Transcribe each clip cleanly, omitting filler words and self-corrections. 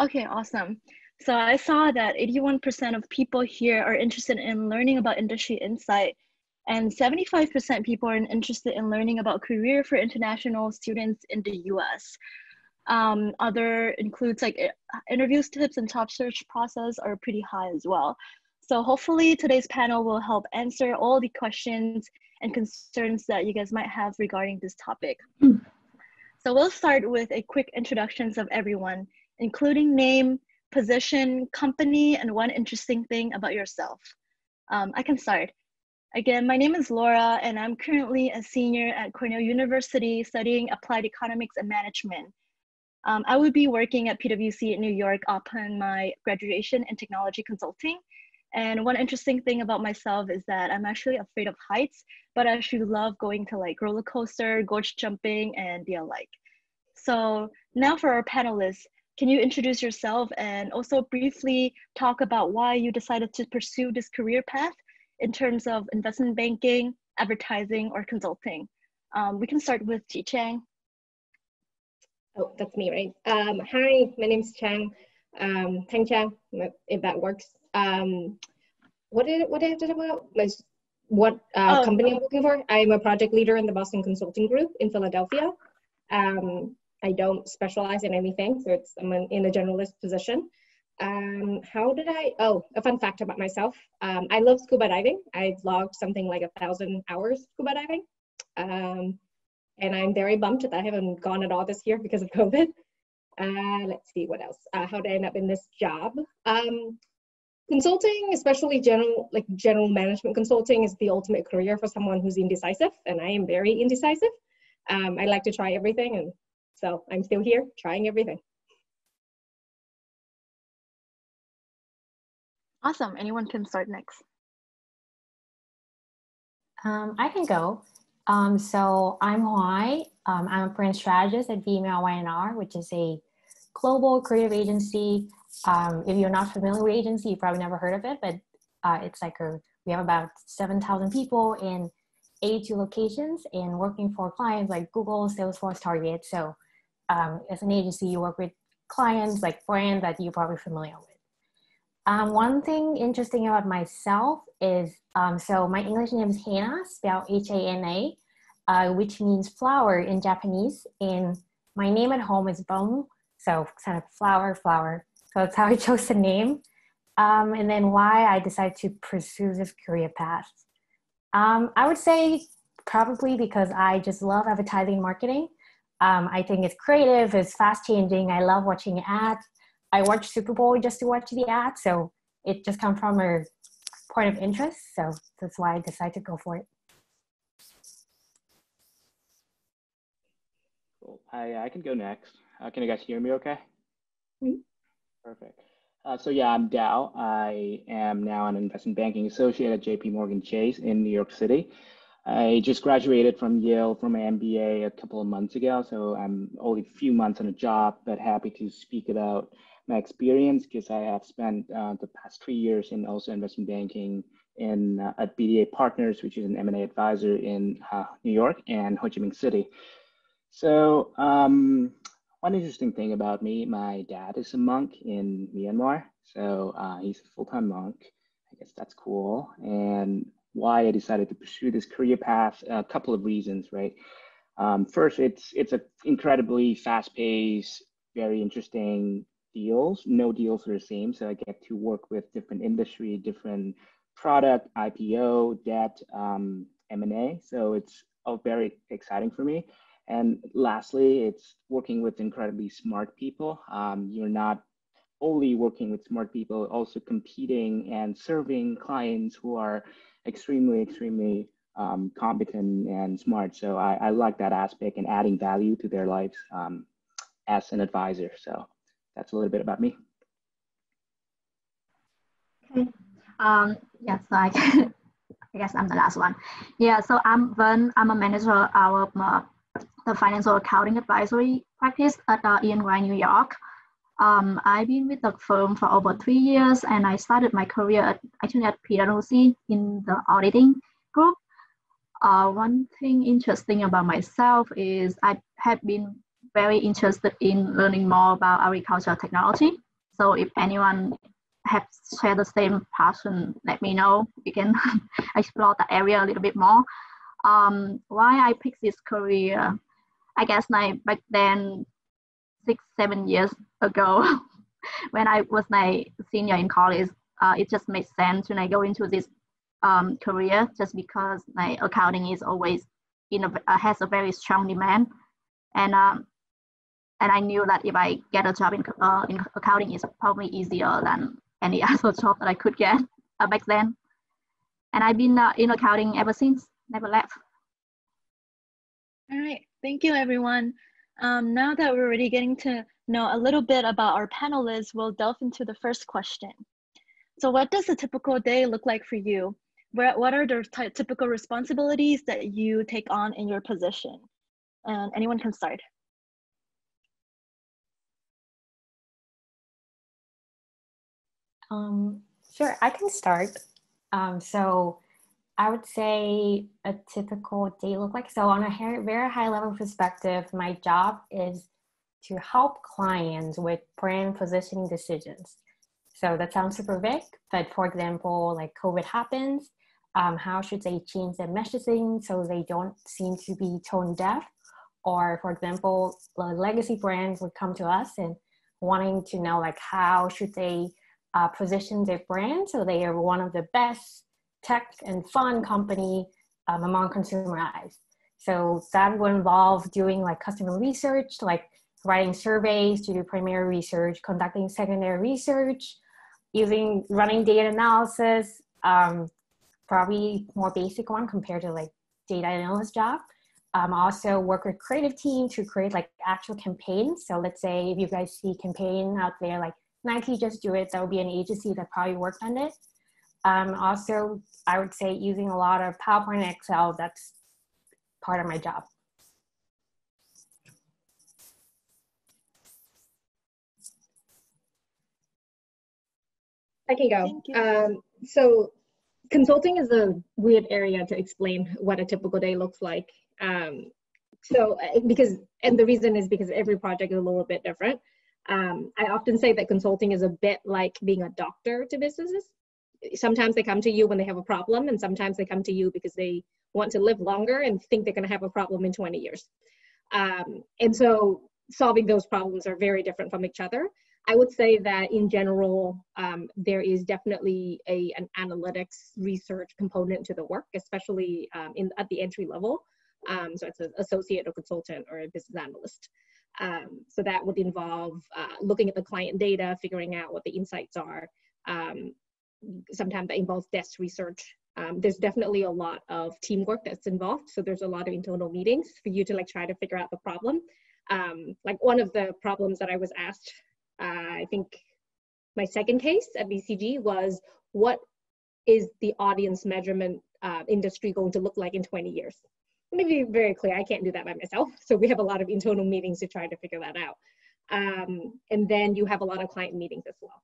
Okay, awesome. So I saw that 81% of people here are interested in learning about industry insight, and 75% people are interested in learning about career for international students in the US. Other includes like interviews tips and job search process are pretty high as well. So hopefully today's panel will help answer all the questions and concerns that you guys might have regarding this topic. So we'll start with a quick introductions of everyone, including name, position, company, and one interesting thing about yourself. I can start. Again, my name is Laura, and I'm currently a senior at Cornell University studying applied economics and management. I would be working at PwC in New York upon my graduation in technology consulting. And one interesting thing about myself is that I'm actually afraid of heights, but I actually love going to like roller coaster, gorge jumping, and the alike. So now for our panelists, can you introduce yourself and also briefly talk about why you decided to pursue this career path in terms of investment banking, advertising, or consulting? We can start with Chi Chang. Oh, that's me, right? Hi, my name is Chang. Thanh Chang, if that works. What did I have to talk about? What company I'm working for? I'm a project leader in the Boston Consulting Group in Philadelphia. I don't specialize in anything, so I'm in a generalist position. A fun fact about myself. I love scuba diving. I've logged something like 1,000 hours scuba diving. And I'm very bummed that I haven't gone at all this year because of COVID. Let's see what else. How did I end up in this job? Consulting, especially general management consulting, is the ultimate career for someone who's indecisive, and I am very indecisive. I like to try everything, and so I'm still here trying everything. Awesome. Anyone can start next. I can go. So I'm Hoai. I'm a brand strategist at VMLY&R, which is a global creative agency. If you're not familiar with agency, you probably never heard of it, but it's like we have about 7,000 people in 82 locations and working for clients like Google, Salesforce, Target. So as an agency, you work with clients like brands that you're probably familiar with. One thing interesting about myself is, so my English name is Hana, spelled H-A-N-A, which means flower in Japanese. And my name at home is Vòng, so kind of flower. So that's how I chose the name. And then why I decided to pursue this career path. I would say probably because I just love advertising and marketing. I think it's creative, it's fast changing. I love watching ads. I watch Super Bowl just to watch the ads. So it just comes from a point of interest. So that's why I decided to go for it. Cool. I can go next. Can you guys hear me okay? Mm-hmm. Perfect. So yeah, I'm Dao. I am now an investment banking associate at JPMorgan Chase in New York City. I just graduated from Yale from my MBA a couple of months ago, so I'm only a few months on a job, but happy to speak about my experience because I have spent the past 3 years in also investment banking at BDA Partners, which is an M&A advisor in New York and Ho Chi Minh City. So one interesting thing about me, my dad is a monk in Myanmar. So he's a full-time monk. I guess that's cool. And why I decided to pursue this career path, a couple of reasons, right? First, it's an incredibly fast-paced, very interesting deals. No deals are the same. So I get to work with different industry, different product, IPO, debt, M&A. So it's all very exciting for me. And lastly, it's working with incredibly smart people. You're not only working with smart people, also competing and serving clients who are extremely competent and smart. So I like that aspect and adding value to their lives as an advisor. So that's a little bit about me. Okay. Yeah, so I guess I'm the last one. Yeah, so I'm Vân. I'm a manager of the financial accounting advisory practice at E&Y New York. I've been with the firm for over 3 years, and I started my career actually at PwC in the auditing group. One thing interesting about myself is I have been very interested in learning more about agricultural technology. So if anyone have share the same passion, let me know. We can explore that area a little bit more. Why I picked this career? I guess like back then, 6-7 years ago, when I was like senior in college, it just made sense to like go into this career just because like accounting is always has a very strong demand, and I knew that if I get a job in accounting, is probably easier than any other job that I could get back then. And I've been in accounting ever since, never left. All right, thank you everyone. Now that we're already getting to know a little bit about our panelists, we'll delve into the first question. So what does a typical day look like for you? What are the typical responsibilities that you take on in your position? And anyone can start. Sure, I can start. So I would say a typical day look like, so on a very high level perspective, my job is to help clients with brand positioning decisions. So that sounds super vague, but for example, like COVID happens, how should they change their messaging so they don't seem to be tone deaf? Or for example, legacy brands would come to us and wanting to know like how should they position their brand so they are one of the best tech and fun company among consumer eyes. So that will involve doing like customer research, like writing surveys to do primary research, conducting secondary research, running data analysis, probably more basic one compared to like data analyst job. Also work with creative team to create like actual campaigns. So let's say if you guys see campaign out there like Nike Just Do It, that would be an agency that probably worked on it. Also, I would say using a lot of PowerPoint and Excel, that's part of my job. I can go. So consulting is a weird area to explain what a typical day looks like. And the reason is because every project is a little bit different. I often say that consulting is a bit like being a doctor to businesses. Sometimes they come to you when they have a problem, and sometimes they come to you because they want to live longer and think they're going to have a problem in 20 years. And so solving those problems are very different from each other. I would say that in general, there is definitely an analytics research component to the work, especially at the entry level. So it's an associate or consultant or a business analyst. So that would involve looking at the client data, figuring out what the insights are. Sometimes that involves desk research. There's definitely a lot of teamwork that's involved. So there's a lot of internal meetings for you to like try to figure out the problem. Like one of the problems that I was asked, I think my second case at BCG was, what is the audience measurement industry going to look like in 20 years? Let me be very clear, I can't do that by myself. So we have a lot of internal meetings to try to figure that out. And then you have a lot of client meetings as well.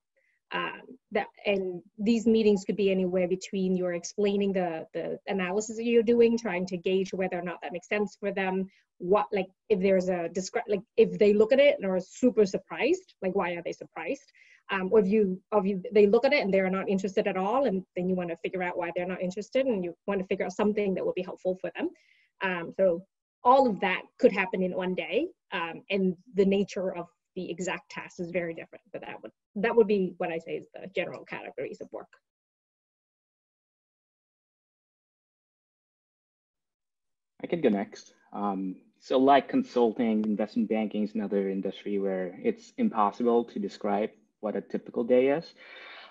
And these meetings could be anywhere between you're explaining the analysis that you're doing, trying to gauge whether or not that makes sense for them. What, like if there's if they look at it and are super surprised, like why are they surprised? Or if they look at it and they're not interested at all, and then you want to figure out why they're not interested, and you want to figure out something that will be helpful for them. So all of that could happen in one day, and the nature of the exact task is very different, but that would be what I say is the general categories of work. I could go next. So like consulting, investment banking is another industry where it's impossible to describe what a typical day is.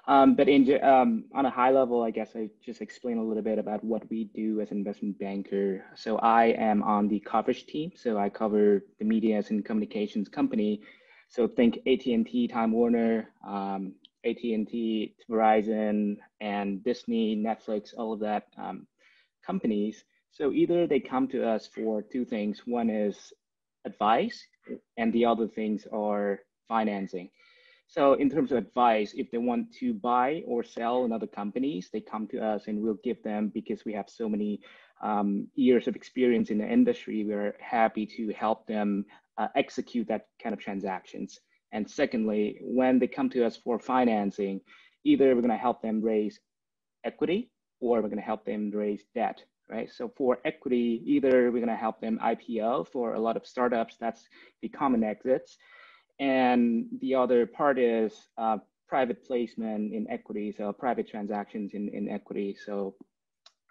But on a high level, I guess I just explain a little bit about what we do as an investment banker. So I am on the coverage team. So I cover the media and communications company. So think AT&T, Time Warner, AT&T, Verizon, and Disney, Netflix, all of that companies. So either they come to us for two things. One is advice, and the other things are financing. So in terms of advice, if they want to buy or sell in other companies, they come to us and we'll give them, because we have so many years of experience in the industry, we're happy to help them execute that kind of transactions. And secondly, when they come to us for financing, either we're going to help them raise equity or we're going to help them raise debt, right? So for equity, either we're going to help them IPO. For a lot of startups, that's the common exits. And the other part is private placement in equity, so private transactions in equity. So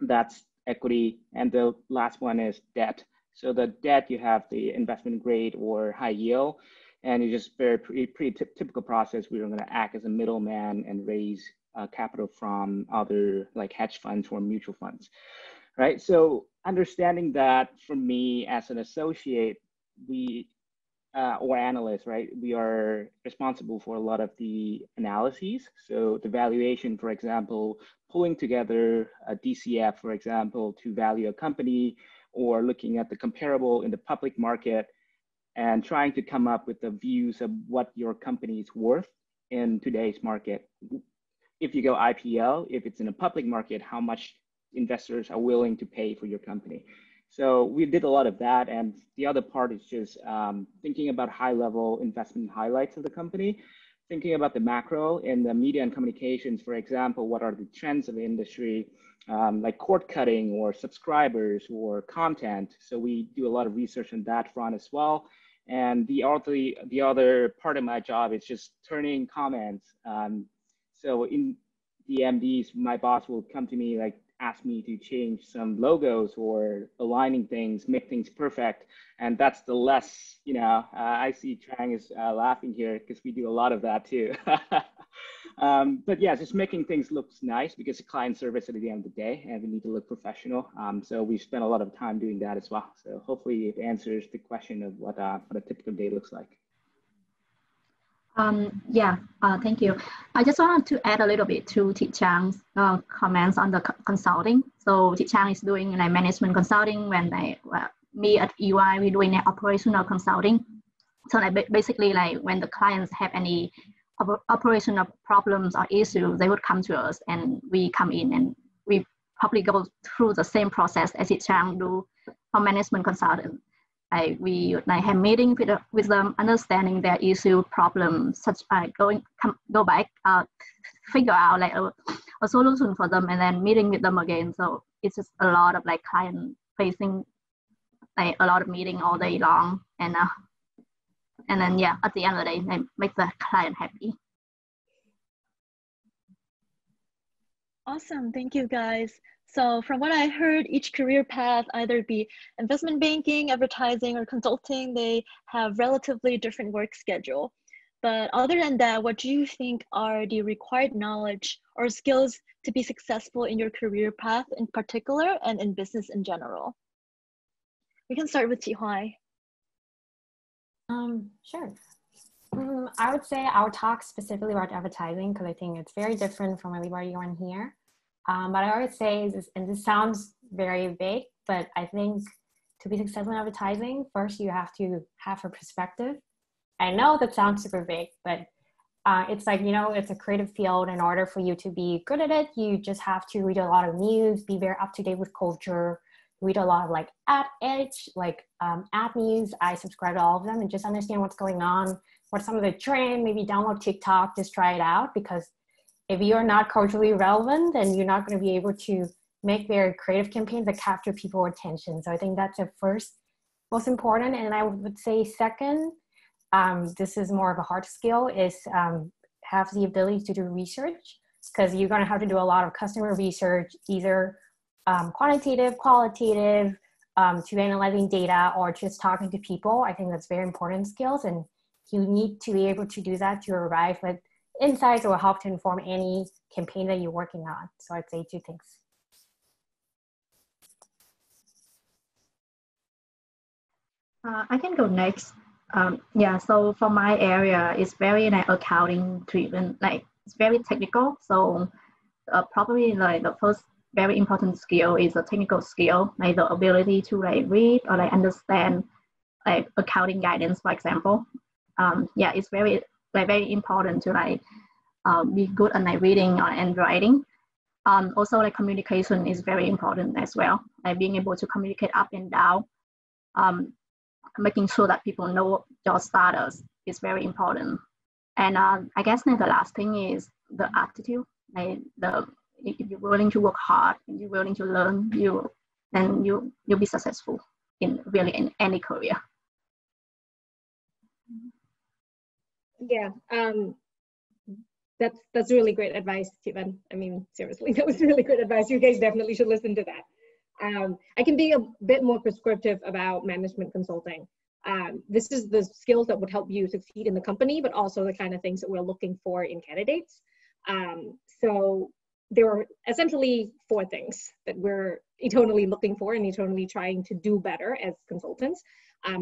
that's equity. And the last one is debt. So the debt, you have the investment grade or high yield, and it's just pretty typical process. We're going to act as a middleman and raise capital from other like hedge funds or mutual funds, right? So understanding that, for me as an associate, we or analyst, right? We are responsible for a lot of the analyses. So the valuation, for example, pulling together a DCF, for example, to value a company, or looking at the comparable in the public market and trying to come up with the views of what your company is worth in today's market. If you go IPO, if it's in a public market, how much investors are willing to pay for your company. So we did a lot of that. And the other part is just thinking about high-level investment highlights of the company, thinking about the macro in the media and communications. For example, what are the trends of the industry, like cord cutting or subscribers or content. So we do a lot of research on that front as well. And the other part of my job is just turning comments. So in the MDs, my boss will come to me, like, ask me to change some logos or aligning things, make things perfect. And that's the less, I see Trang is laughing here because we do a lot of that too. But yeah, just making things look nice, because it's client service at the end of the day and we need to look professional. So we spend a lot of time doing that as well. So hopefully it answers the question of what a typical day looks like. Thank you. I just wanted to add a little bit to Thị Trang's comments on the consulting. So Thị Trang is doing management consulting. When me at EY, we're doing operational consulting. So basically, when the clients have any operational problems or issues, they would come to us, and we come in and we probably go through the same process as Thị Trang do for management consulting. We have meetings with them, understanding their issue, problems, such as go back, figure out a solution for them, and then meeting with them again. So it's just a lot of client facing, a lot of meeting all day long, and then at the end of the day, they make the client happy. Awesome, thank you guys. So from what I heard, each career path, either be investment banking, advertising, or consulting, they have relatively different work schedule. But other than that, what do you think are the required knowledge or skills to be successful in your career path in particular and in business in general? We can start with Chị Hoài. Sure. I would say I'll talk specifically about advertising because I think it's very different from everybody on here. But I always say, and this sounds very vague, but I think to be successful in advertising, first you have to have a perspective. I know that sounds super vague, but it's it's a creative field. In order for you to be good at it, you just have to read a lot of news, be very up to date with culture, read a lot of ad edge, ad news. I subscribe to all of them and just understand what's going on, what's some of the trend, maybe download TikTok, just try it out, because if you're not culturally relevant, then you're not going to be able to make very creative campaigns that capture people's attention. So I think that's the first most important. And I would say second, this is more of a hard skill, is have the ability to do research, because you're going to have to do a lot of customer research, either quantitative, qualitative, to analyzing data, or just talking to people. I think that's very important skills, and you need to be able to do that to arrive at insights or help to inform any campaign that you're working on. So I'd say two things. I can go next. So for my area, it's very accounting driven, it's very technical. So probably the first very important skill is a technical skill, the ability to read or understand accounting guidance, for example. It's very very important to be good at reading and writing. Also, communication is very important as well. Being able to communicate up and down, making sure that people know your status is very important. And I guess the last thing is the attitude. Like if you're willing to work hard and you're willing to learn, then you'll be successful in any career. Yeah, that's really great advice, Steven. I mean, seriously, that was really good advice. You guys definitely should listen to that. I can be a bit more prescriptive about management consulting. This is the skills that would help you succeed in the company, but also the kind of things that we're looking for in candidates. So there are essentially 4 things that we're eternally looking for and eternally trying to do better as consultants.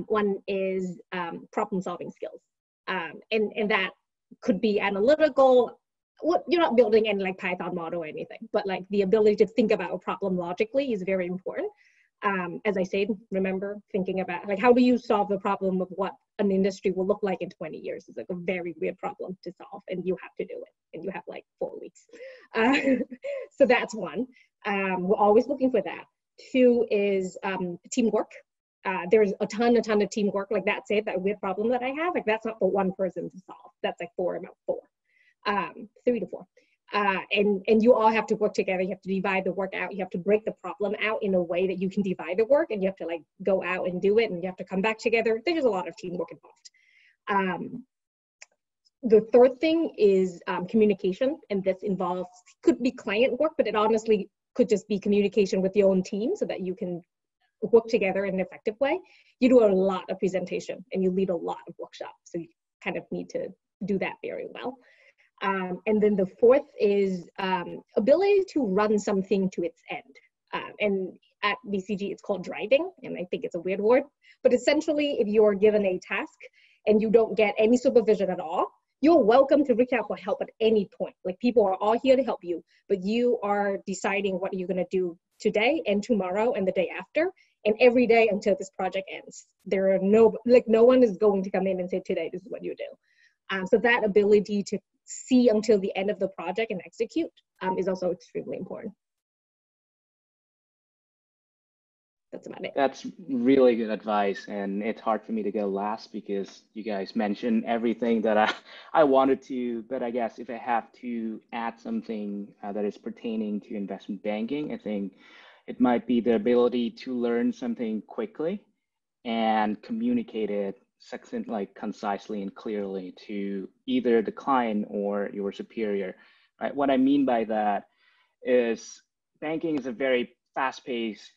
One is problem-solving skills. And that could be analytical. Well, you're not building any like Python model or anything, but like the ability to think about a problem logically is very important. As I said, remember thinking about like, how do you solve the problem of what an industry will look like in 20 years? It's like a very weird problem to solve, and you have to do it, and you have like 4 weeks. So that's one. We're always looking for that. 2 is teamwork. There's a ton of teamwork. Like that's it, that weird problem that I have, like that's not for one person to solve. That's like about 4, 3 to 4. And you all have to work together. You have to divide the work out. You have to break the problem out in a way that you can divide the work, and you have to like go out and do it, and you have to come back together. There's a lot of teamwork involved. The 3rd thing is communication, and this involves, could be client work, but it honestly could just be communication with your own team so that you can work together in an effective way. You do a lot of presentation and you lead a lot of workshops, so you kind of need to do that very well. And then the 4th is ability to run something to its end. And at BCG, it's called driving, and I think it's a weird word, but essentially if you're given a task and you don't get any supervision at all, you're welcome to reach out for help at any point. Like people are all here to help you, but you are deciding what you're gonna do today and tomorrow and the day after, and every day until this project ends. There are no one is going to come in and say, today, this is what you do. So that ability to see until the end of the project and execute is also extremely important. That's about it. That's really good advice, and it's hard for me to go last because you guys mentioned everything that I wanted to, but I guess if I have to add something that is pertaining to investment banking, I think it might be the ability to learn something quickly and communicate it concisely and clearly to either the client or your superior. Right? What I mean by that is banking is a very fast-paced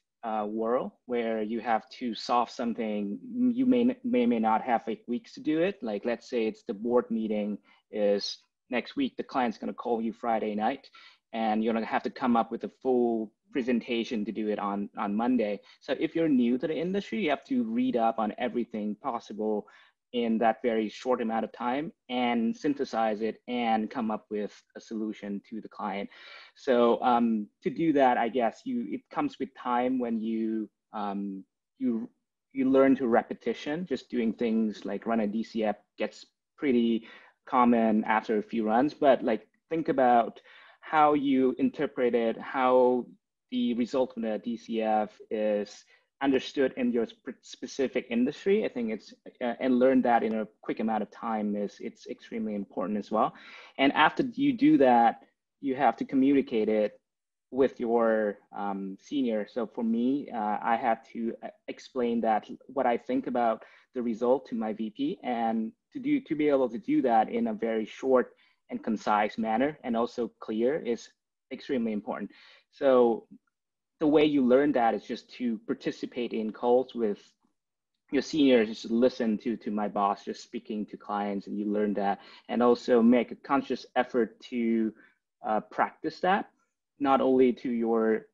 world where you have to solve something. You may not have like weeks to do it. Like let's say it's the board meeting is next week. The client's going to call you Friday night, and you're going to have to come up with a full presentation to do it on Monday. So if you're new to the industry, you have to read up on everything possible in that very short amount of time and synthesize it and come up with a solution to the client. So to do that, I guess it comes with time when you learn to repetition. Just doing things like run a DCF gets pretty common after a few runs, but like think about how you interpret it, how the result of the DCF is understood in your specific industry. I think and learn that in a quick amount of time it's extremely important as well. And after you do that, you have to communicate it with your senior. So for me, I have to explain that what I think about the result to my VP, and to be able to do that in a very short and concise manner and also clear is extremely important. So the way you learn that is just to participate in calls with your seniors, just listen to my boss, just speaking to clients, and you learn that, and also make a conscious effort to practice that, not only to your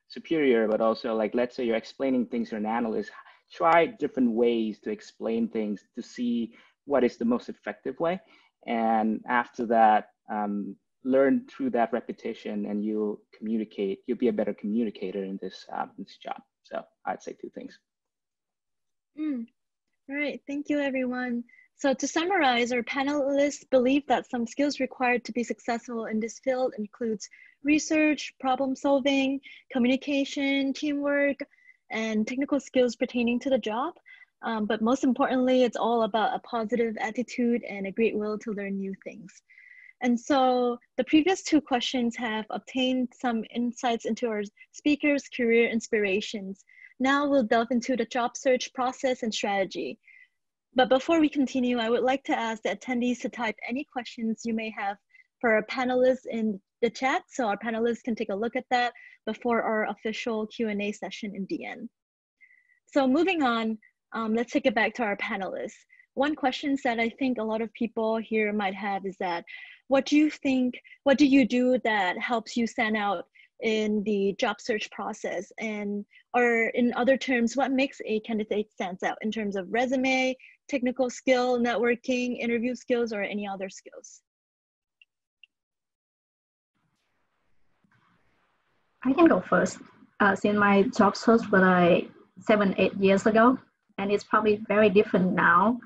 superior, but also like, let's say you're explaining things to an analyst, try different ways to explain things to see what is the most effective way. And after that, learn through that repetition, and you'll be a better communicator in this job. So I'd say 2 things. All right, thank you everyone. So to summarize, our panelists believe that some skills required to be successful in this field includes research, problem solving, communication, teamwork, and technical skills pertaining to the job. But most importantly, it's all about a positive attitude and a great will to learn new things. And so the previous two questions have obtained some insights into our speakers' career inspirations. Now we'll delve into the job search process and strategy. But before we continue, I would like to ask the attendees to type any questions you may have for our panelists in the chat, so our panelists can take a look at that before our official Q&A session in the end. So moving on, let's take it back to our panelists. One question that I think a lot of people here might have is that, what do you do that helps you stand out in the job search process? And, or in other terms, what makes a candidate stand out in terms of resume, technical skill, networking, interview skills, or any other skills? I can go first. Since my job search was like 7-8 years ago, and it's probably very different now.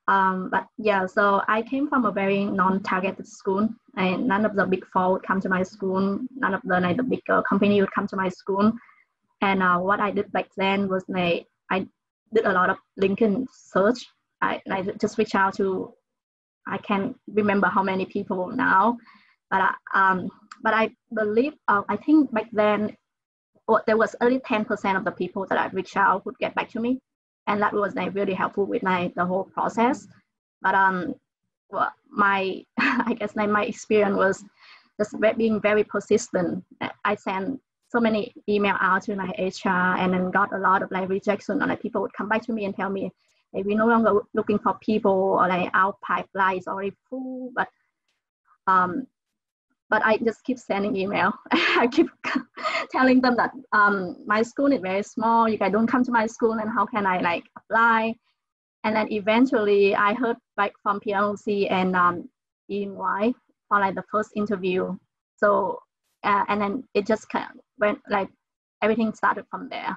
But yeah, so I came from a very non-targeted school, and none of the big four would come to my school. None of the bigger company would come to my school. And what I did back then was I did a lot of LinkedIn search. I just reached out to, I can't remember how many people now, but I believe, I think back then, there was only 10% of the people that I reached out would get back to me. And that was really helpful with the whole process. But well, my I guess my experience was just being very persistent. I sent so many emails out to my HR, and then got a lot of rejection. And people would come back to me and tell me, hey, we're no longer looking for people, or our pipeline is already full. But I just keep sending email. I keep telling them that my school is very small. You guys don't come to my school, and how can I apply? And then eventually I heard back from VMLY and EY for the first interview. So and then it just kind of went everything started from there.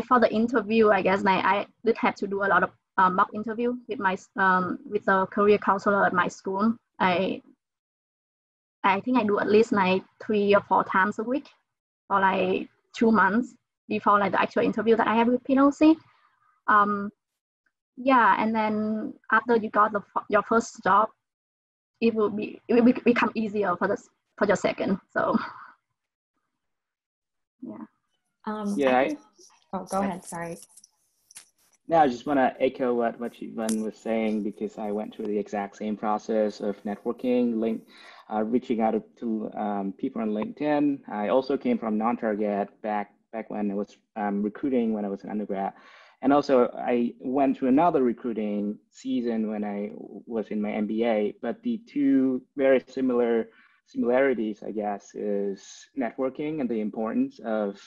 For the interview, I guess I did have to do a lot of mock interview with my with the career counselor at my school. I think I do at least 3 or 4 times a week for 2 months before the actual interview that I have with VMLY. Yeah, and then after you got your first job, it will become easier for your second. So yeah. Oh, go ahead. Sorry. No, I just want to echo what Yvonne was saying, because I went through the exact same process of networking, reaching out to people on LinkedIn. I also came from non-target back when I was recruiting when I was an undergrad. And also I went through another recruiting season when I was in my MBA, but the two very similarities, I guess, is networking and the importance of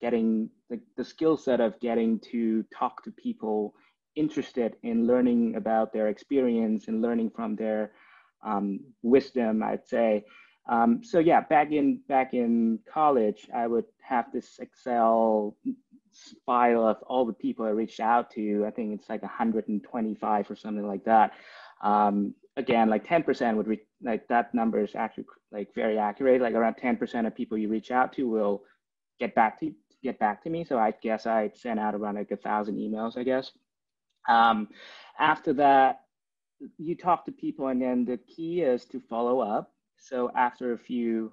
getting the skill set of getting to talk to people interested in learning about their experience and learning from their wisdom, I'd say. So yeah, back in college, I would have this Excel file of all the people I reached out to. I think it's 125 or something like that. Again, 10% would that number is actually very accurate. Around 10% of people you reach out to will get back to me. So I guess I'd send out around 1,000 emails, I guess. After that, you talk to people, and then the key is to follow up. So after a few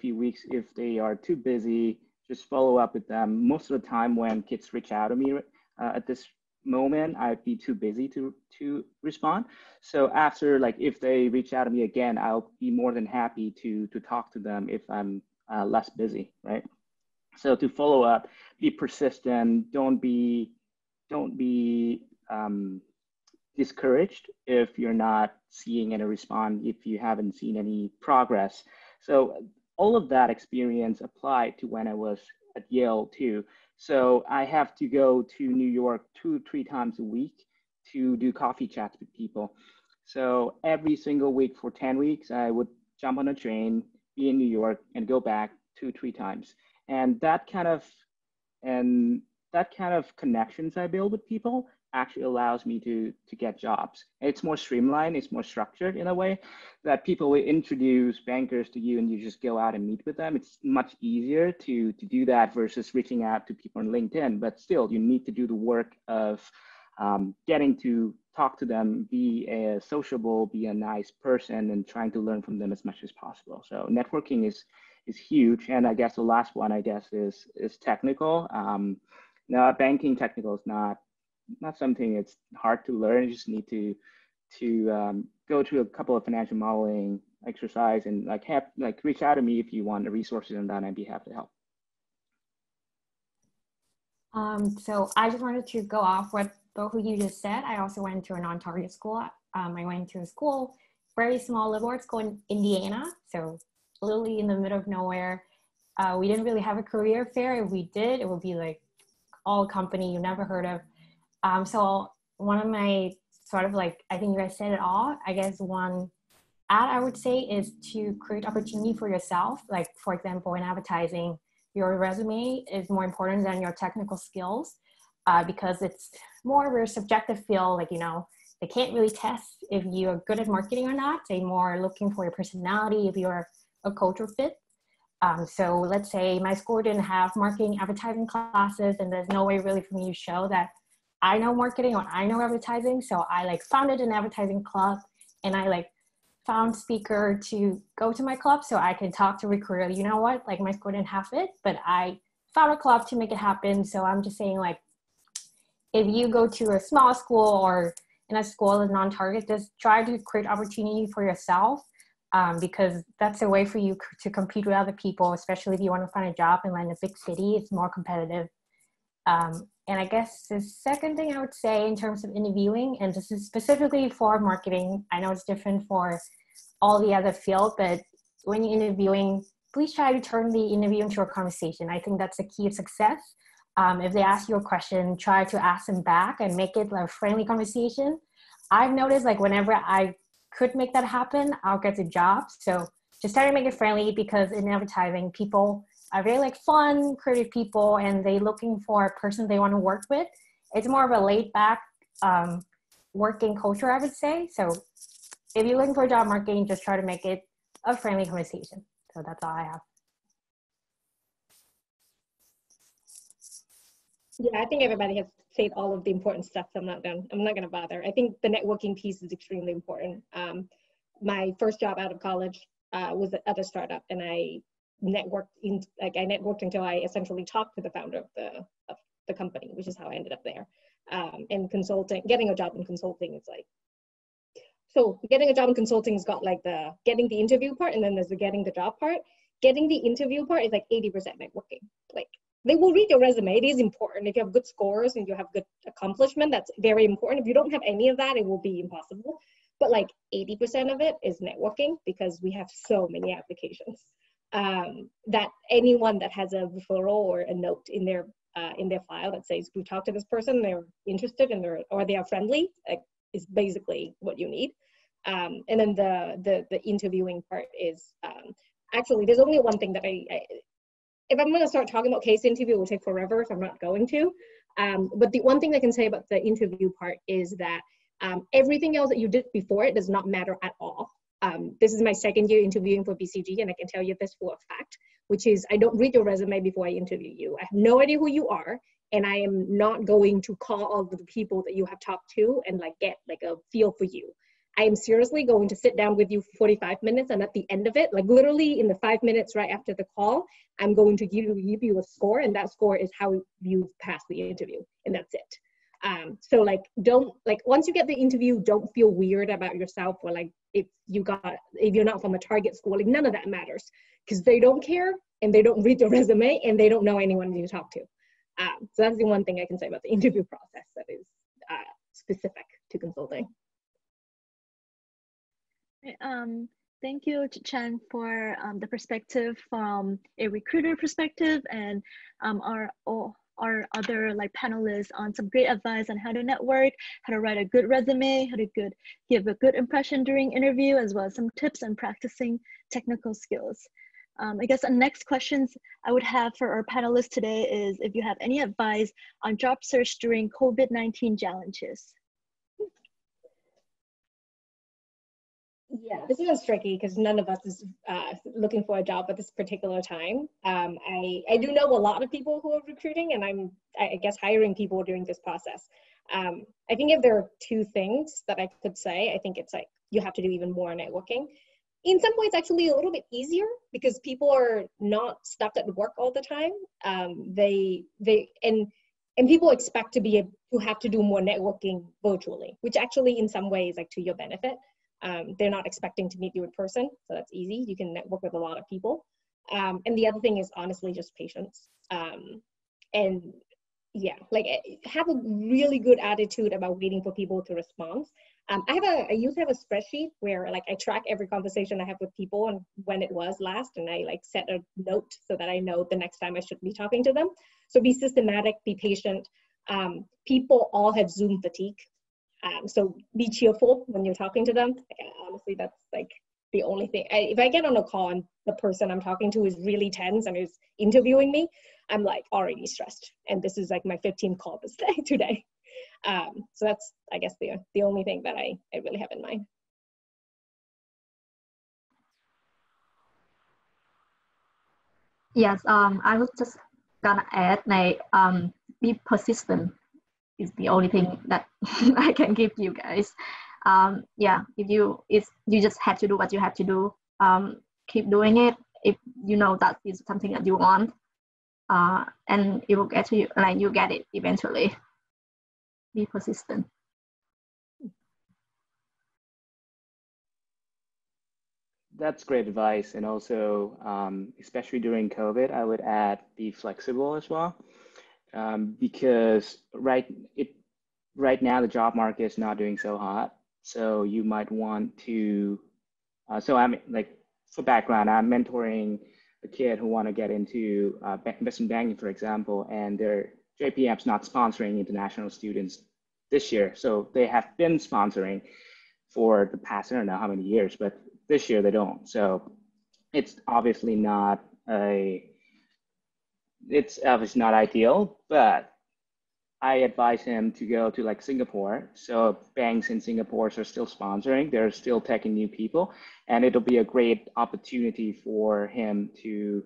weeks, if they are too busy, just follow up with them. Most of the time when kids reach out to me at this moment, I'd be too busy to respond. So after, if they reach out to me again, I'll be more than happy to talk to them if I'm less busy, right? So to follow up, be persistent. Don't be discouraged if you're not seeing any response, if you haven't seen any progress. So all of that experience applied to when I was at Yale too. So I have to go to New York 2-3 times a week to do coffee chats with people. So every single week for 10 weeks, I would jump on a train, be in New York, and go back 2-3 times. And that that kind of connections I build with people actually allows me to get jobs. It's more streamlined, it's more structured in a way that people will introduce bankers to you and you just go out and meet with them. It's much easier to do that versus reaching out to people on LinkedIn, but still you need to do the work of getting to talk to them, be a sociable, be a nice person, and trying to learn from them as much as possible. So networking is huge. And I guess the last one, I guess, is technical. Now, banking technical is not something it's hard to learn. You just need to go through a couple of financial modeling exercise and reach out to me if you want the resources on that, and I'd be happy to help. So I just wanted to go off what both of you just said. I also went to a non-target school. I went to a school, very small liberal arts school in Indiana, so literally in the middle of nowhere. We didn't really have a career fair. If we did, it would be like all company you never heard of. So one of my sort of like, I think you guys said it all. I guess one ad I would say is to create opportunity for yourself. Like for example, in advertising, your resume is more important than your technical skills because it's more of a subjective field. Like, you know, they can't really test if you're good at marketing or not. They're more looking for your personality, if you're a cultural fit. So let's say my school didn't have marketing advertising classes, and there's no way really for me to show that I know marketing or I know advertising. So I like founded an advertising club, and I like found speaker to go to my club so I can talk to recruiter. You know what? Like my school didn't have it, but I found a club to make it happen. So I'm just saying, like, if you go to a small school or in a school that's non-target, just try to create opportunity for yourself. Because that's a way for you to compete with other people, especially if you want to find a job in like a big city. It's more competitive. And I guess the second thing I would say in terms of interviewing, and this is specifically for marketing, I know it's different for all the other fields, but when you're interviewing, please try to turn the interview into a conversation. I think that's the key of success. If they ask you a question, try to ask them back and make it like a friendly conversation. I've noticed like whenever I could make that happen, I'll get the job. So just try to make it friendly, because in advertising, people are very like fun, creative people, and they're looking for a person they want to work with. It's more of a laid back working culture, I would say. So if you're looking for a job marketing, just try to make it a friendly conversation. So that's all I have. Yeah, I think everybody has said all of the important stuff. So I'm not going to bother. I think the networking piece is extremely important. My first job out of college was at a startup, and I networked until I essentially talked to the founder of the company, which is how I ended up there. And consulting, getting a job in consulting is like, so getting a job in consulting has got like the getting the interview part, and then there's the getting the job part. Getting the interview part is like 80% networking. Like, they will read your resume. It is important. If you have good scores and you have good accomplishment, that's very important. If you don't have any of that, it will be impossible. But like 80% of it is networking, because we have so many applications that anyone that has a referral or a note in their file that says we talked to this person, they're interested and they are friendly, like, is basically what you need. And then the interviewing part is actually, there's only one thing that if I'm going to start talking about case interview, it will take forever if I'm not going to. But the one thing I can say about the interview part is that everything else that you did before it does not matter at all. This is my second year interviewing for BCG, and I can tell you this for a fact, which is I don't read your resume before I interview you. I have no idea who you are, and I am not going to call all of the people that you have talked to and like get like a feel for you. I am seriously going to sit down with you for 45 minutes, and at the end of it, like literally in the 5 minutes right after the call, I'm going to give you a score, and that score is how you pass the interview, and that's it. So like, don't, like, once you get the interview, don't feel weird about yourself, or like if you're not from a target school, like none of that matters, because they don't care, and they don't read your resume, and they don't know anyone you talk to. So that's the one thing I can say about the interview process that is specific to consulting. Thank you, Chen, for the perspective from a recruiter perspective, and our other like panelists on some great advice on how to network, how to write a good resume, how to give a good impression during interview, as well as some tips on practicing technical skills. I guess the next questions I would have for our panelists today is if you have any advice on job search during COVID-19 challenges. Yeah, this one's tricky because none of us is looking for a job at this particular time. I do know a lot of people who are recruiting, and I guess hiring people during this process. I think if there are two things that I could say, I think it's like you have to do even more networking. In some ways, actually a little bit easier because people are not stuck at work all the time. And people expect to have to do more networking virtually, which actually in some ways like to your benefit. They're not expecting to meet you in person, so that's easy. You can network with a lot of people. And the other thing is honestly just patience. And yeah, like have a really good attitude about waiting for people to respond. I used to have a spreadsheet where like I track every conversation I have with people and when it was last, and I like set a note so that I know the next time I should be talking to them. So be systematic, be patient. People all have Zoom fatigue. So be cheerful when you're talking to them. Honestly, that's like the only thing. If I get on a call and the person I'm talking to is really tense and is interviewing me, I'm like already stressed. And this is like my 15th call today. So that's, I guess, the only thing that I really have in mind. Yes, I was just gonna add, like, be persistent is the only thing that I can give you guys. Yeah, you just have to do what you have to do. Keep doing it if you know that is something that you want, and it will get to you. Like you get it eventually. Be persistent. That's great advice. And also, especially during COVID, I would add be flexible as well. Because right now the job market is not doing so hot. So you might want to, so I'm like, for background, I'm mentoring a kid who want to get into investment banking, for example, and their JPM's not sponsoring international students this year. So they have been sponsoring for the past, I don't know how many years, but this year they don't. So it's obviously not ideal, but I advise him to go to like Singapore. So banks in Singapore are still sponsoring. They're still taking new people, and it'll be a great opportunity for him to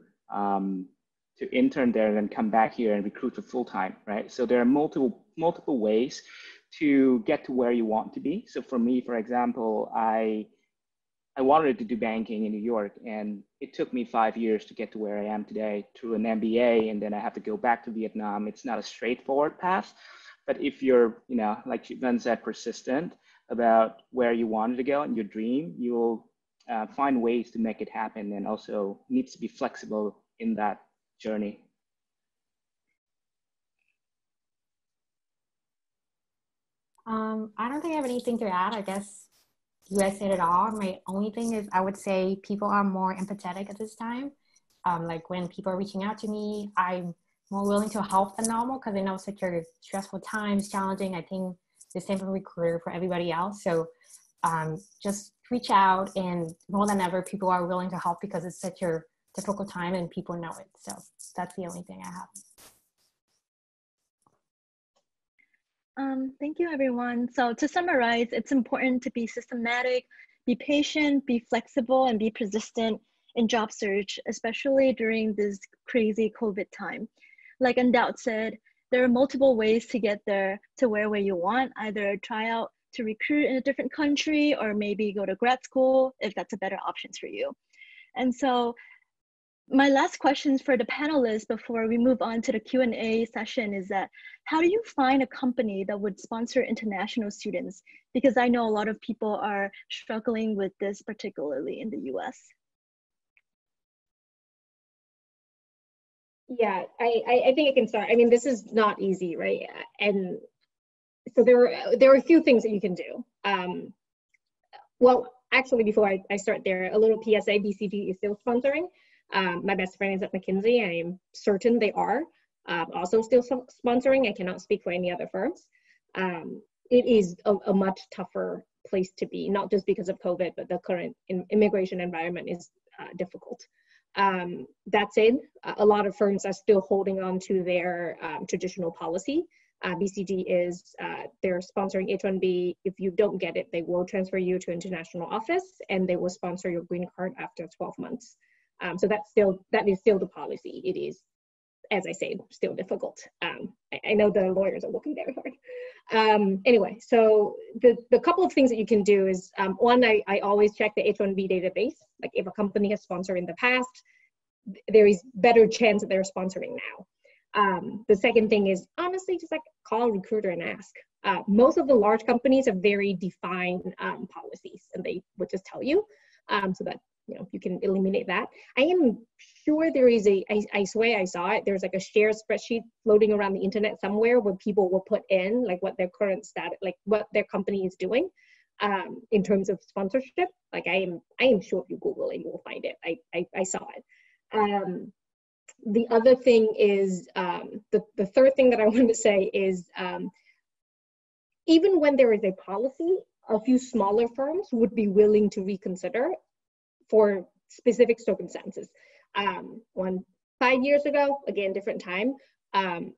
intern there and then come back here and recruit for full time, right? So there are multiple ways to get to where you want to be. So for me, for example, I wanted to do banking in New York, and it took me 5 years to get to where I am today through an MBA, and then I have to go back to Vietnam. It's not a straightforward path, but if you're, like Chuyên said, persistent about where you wanted to go and your dream, you'll find ways to make it happen, and also needs to be flexible in that journey. I don't think I have anything to add. I guess you guys said it all. My only thing is I would say people are more empathetic at this time. Like when people are reaching out to me, I'm more willing to help than normal because I know such a stressful times, challenging. I think the same for recruiter for everybody else. So just reach out, and more than ever, people are willing to help because it's such a difficult time and people know it. So that's the only thing I have. Thank you, everyone. So to summarize, it's important to be systematic, be patient, be flexible, and be persistent in job search, especially during this crazy COVID time. Like Anh said, there are multiple ways to get there to where you want, either try out to recruit in a different country or maybe go to grad school if that's a better option for you. And so my last questions for the panelists before we move on to the Q&A session is that, how do you find a company that would sponsor international students? Because I know a lot of people are struggling with this, particularly in the US. Yeah, I think I can start. I mean, this is not easy, right? And so there are a few things that you can do. Well, actually, before I start there, a little PSA, BCG is still sponsoring. My best friend is at McKinsey. I am certain they are also still sponsoring. I cannot speak for any other firms. It is a much tougher place to be, not just because of COVID, but the current immigration environment is difficult. That said, a lot of firms are still holding on to their traditional policy. BCG is, they're sponsoring H-1B. If you don't get it, they will transfer you to international office, and they will sponsor your green card after 12 months. So that is still the policy. It is, as I say, still difficult. I know the lawyers are working very hard. Anyway, so the couple of things that you can do is, one, I always check the H-1B database. Like if a company has sponsored in the past, there is better chance that they're sponsoring now. The second thing is, honestly, just like call a recruiter and ask. Most of the large companies have very defined policies, and they would just tell you, so that you can eliminate that. I am sure there is I swear I saw it, there's like a shared spreadsheet floating around the internet somewhere where people will put in like what their current status, like what their company is doing in terms of sponsorship. Like I am sure if you Google it, you will find it. I saw it. The other thing is, the third thing that I want to say is, even when there is a policy, a few smaller firms would be willing to reconsider for specific circumstances. 5 years ago, again, different time,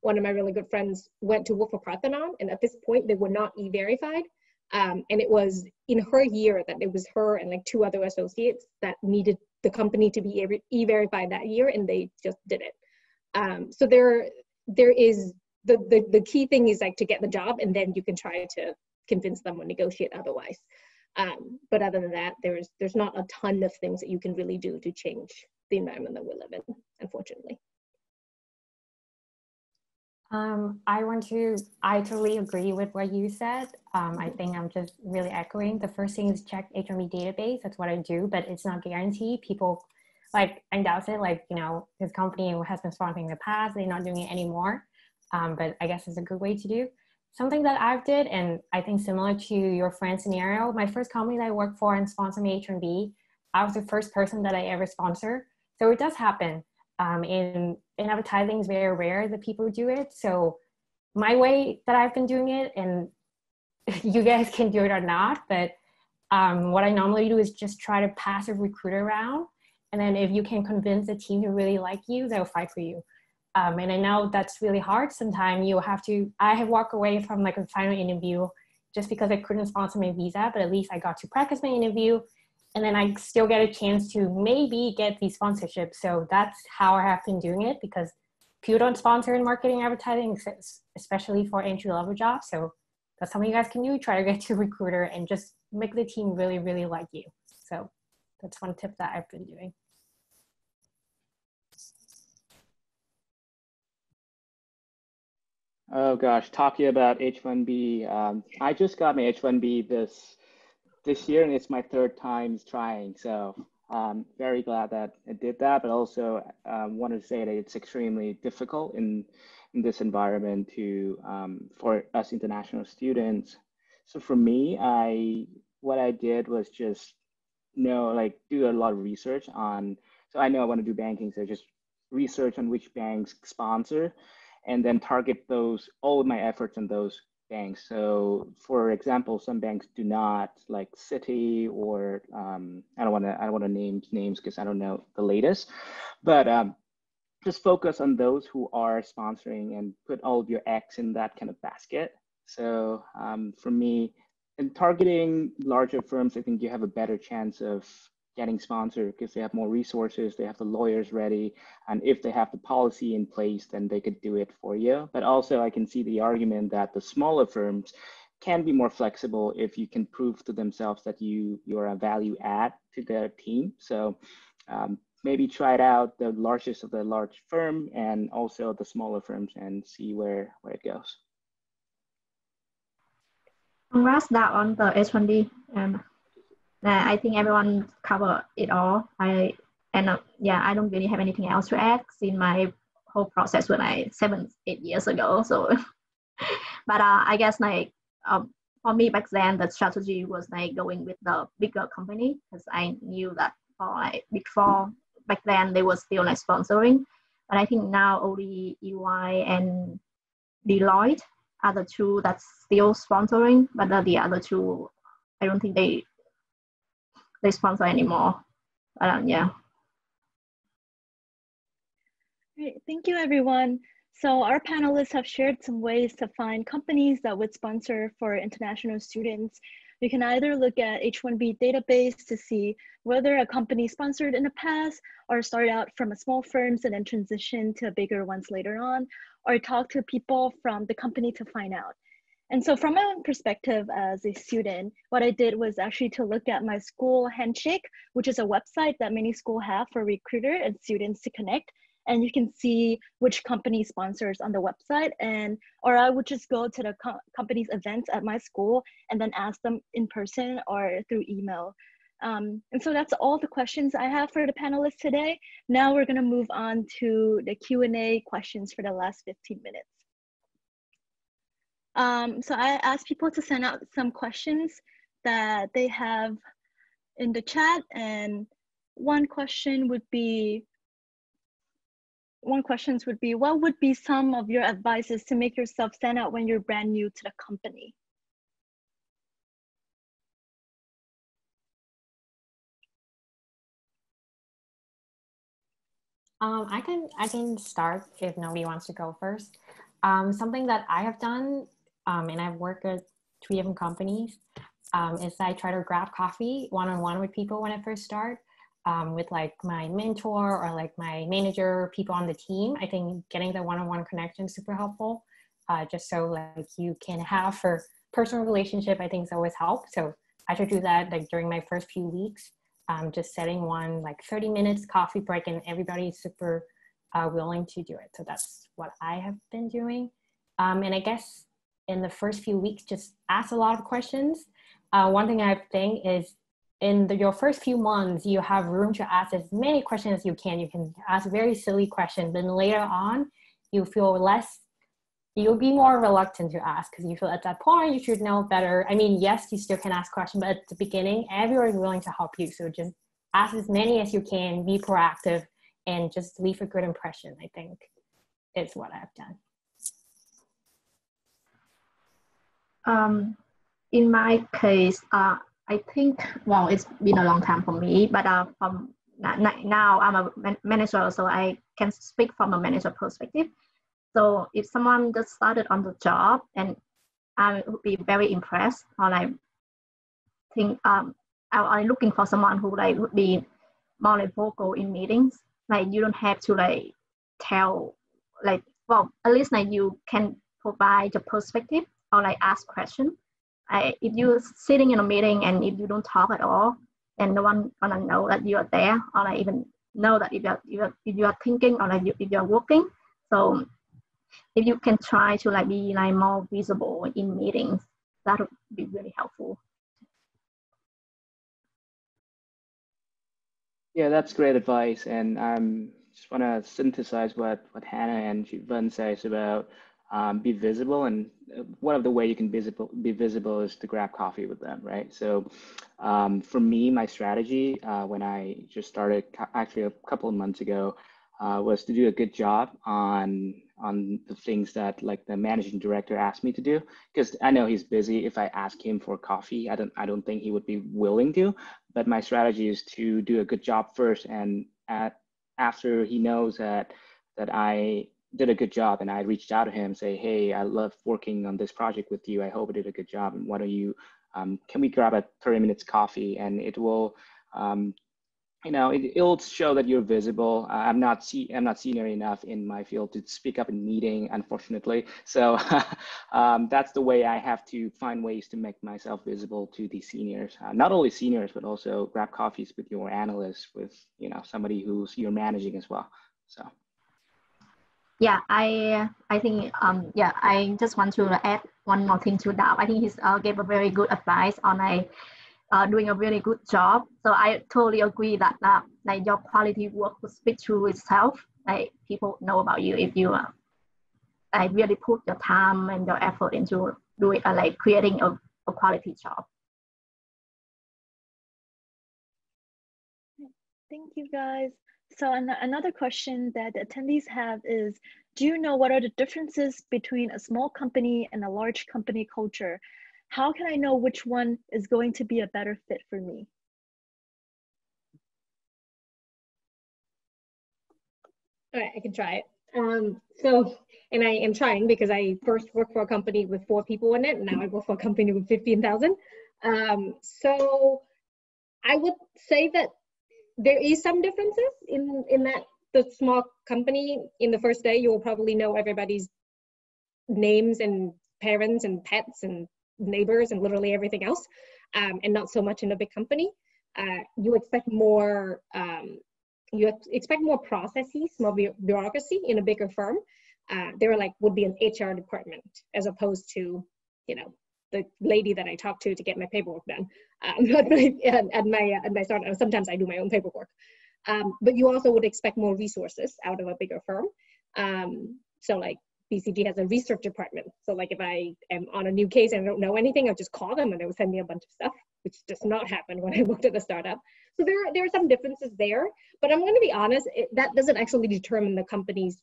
one of my really good friends went to work for Parthenon, and at this point they were not e-verified. And it was in her year that it was her and like 2 other associates that needed the company to be e-verified that year, and they just did it. So there is, the key thing is like to get the job, and then you can try to convince them or negotiate otherwise. But other than that, there's not a ton of things that you can really do to change the environment that we live in, unfortunately. I totally agree with what you said. I think I'm just really echoing. The first thing is check H-1B database. That's what I do, but it's not guaranteed. People, like Anh Đạo said, like, this company has been sponsoring in the past, they're not doing it anymore. But I guess it's a good way to do. Something that I've did, and I think similar to your friend's scenario, my first company that I worked for and sponsored me H-1B, I was the first person that I ever sponsored. So it does happen. In advertising, it's very rare that people do it. So my way that I've been doing it, and you guys can do it or not, but what I normally do is just try to pass a recruiter around. And then if you can convince a team to really like you, they'll fight for you. And I know that's really hard. Sometimes I have walked away from like a final interview just because I couldn't sponsor my visa, but at least I got to practice my interview, and then I still get a chance to maybe get the sponsorship. So that's how I have been doing it, because people don't sponsor in marketing advertising, especially for entry-level jobs. So that's something you guys can do. Try to get to a recruiter and just make the team really, really like you. So that's one tip that I've been doing. Oh gosh, talking about H-1B, I just got my H-1B this year, and it's my 3rd time trying. So I'm very glad that I did that, but also want to say that it's extremely difficult in this environment for us international students. So for me, what I did was just do a lot of research on. So I know I want to do banking, so just research on which banks sponsor, and then target all of my efforts on those banks. So for example, some banks do not, like Citi, or I don't want to name names because I don't know the latest, but just focus on those who are sponsoring and put all of your eggs in that kind of basket. So for me, in targeting larger firms, I think you have a better chance of getting sponsored because they have more resources, they have the lawyers ready, and if they have the policy in place, then they could do it for you. But also I can see the argument that the smaller firms can be more flexible if you can prove to themselves that you're a value add to their team. So maybe try it out, the largest of the large firm and also the smaller firms, and see where it goes. Congrats that on the H-1B. I think everyone covered it all. I don't really have anything else to add in my whole process when 7-8 years ago. So, but I guess for me back then, the strategy was going with the bigger company, because I knew that for Big Four back then they were still sponsoring. But I think now only EY and Deloitte are the 2 that's still sponsoring, but the other 2, I don't think they sponsor anymore. Yeah. Great, thank you everyone. So our panelists have shared some ways to find companies that would sponsor for international students. You can either look at H-1B database to see whether a company sponsored in the past or start out from a small firms and then transition to bigger ones later on, or talk to people from the company to find out. And so from my own perspective as a student, what I did was actually to look at my school Handshake, which is a website that many schools have for recruiter and students to connect. And you can see which company sponsors on the website, or I would just go to the company's events at my school and then ask them in person or through email. And so that's all the questions I have for the panelists today. Now we're gonna move on to the Q&A questions for the last 15 minutes. So I asked people to send out some questions that they have in the chat, and one question would be, what would be some of your advices to make yourself stand out when you're brand new to the company? I can start if nobody wants to go first. Something that I have done, and I've worked at 3 different companies, is I try to grab coffee one-on-one with people when I first start. With like my mentor or like my manager, people on the team. I think getting the one-on-one connection is super helpful. Just so like you can have for personal relationship, I think it's always help. So I try to do that like during my first few weeks, just setting one like 30 minutes coffee break, and everybody is super willing to do it. So that's what I have been doing. And I guess in the first few weeks, just ask a lot of questions. One thing I think is in your first few months, you have room to ask as many questions as you can. You can ask very silly questions. Then later on, you'll be more reluctant to ask because you feel at that point you should know better. I mean, yes, you still can ask questions, but at the beginning, everyone is willing to help you. So just ask as many as you can, be proactive, and just leave a good impression, I think is what I've done. In my case, I think, well, it's been a long time for me, but from now I'm a manager, so I can speak from a manager perspective. So if someone just started on the job, and I would be very impressed, or I think I'm looking for someone who like would be more like vocal in meetings. Like you don't have to like tell, like, well, at least like you can provide your perspective or like ask questions. If you're sitting in a meeting and if you don't talk at all, and no one gonna know that you are there, or like even know that if you are thinking, or like if you're working. So if you can try to like be like more visible in meetings, that would be really helpful. Yeah, that's great advice, and just want to synthesize what Hannah and Vân says about be visible, and one of the way you can be visible is to grab coffee with them, right? So for me, my strategy when I just started actually a couple of months ago was to do a good job on the things that like the managing director asked me to do, because I know he's busy. If I ask him for coffee, I don't think he would be willing to, but my strategy is to do a good job first, and after he knows that I did a good job and I reached out to him, say, hey, I love working on this project with you. I hope I did a good job. And why don't you, can we grab a 30 minutes coffee? And it will, it'll show that you're visible. I'm not senior enough in my field to speak up in meeting, unfortunately. So that's the way I have to find ways to make myself visible to the seniors, not only seniors, but also grab coffees with your analysts, with, somebody who's you're managing as well. So. Yeah, I think, I just want to add one more thing to that. I think he's gave a very good advice on doing a really good job. So I totally agree that like your quality work will speak through itself. Like people know about you if you really put your time and your effort into doing like creating a quality job. Thank you, guys. So another question that the attendees have is, do you know what are the differences between a small company and a large company culture? How can I know which one is going to be a better fit for me? All right, I can try it. So, and I am trying, because I first worked for a company with 4 people in it, and now I work for a company with 15,000. So I would say that there is some differences in that the small company, in the first day, you will probably know everybody's names and parents and pets and neighbors and literally everything else, and not so much in a big company. You expect more processes, more bureaucracy in a bigger firm. There would be an HR department, as opposed to, you know, the lady that I talk to get my paperwork done. At my startup, sometimes I do my own paperwork. But you also would expect more resources out of a bigger firm. So like BCG has a research department. So like if I am on a new case and I don't know anything, I'll just call them and they will send me a bunch of stuff, which does not happen when I worked at a startup. So there are some differences there, but I'm going to be honest, that doesn't actually determine the company's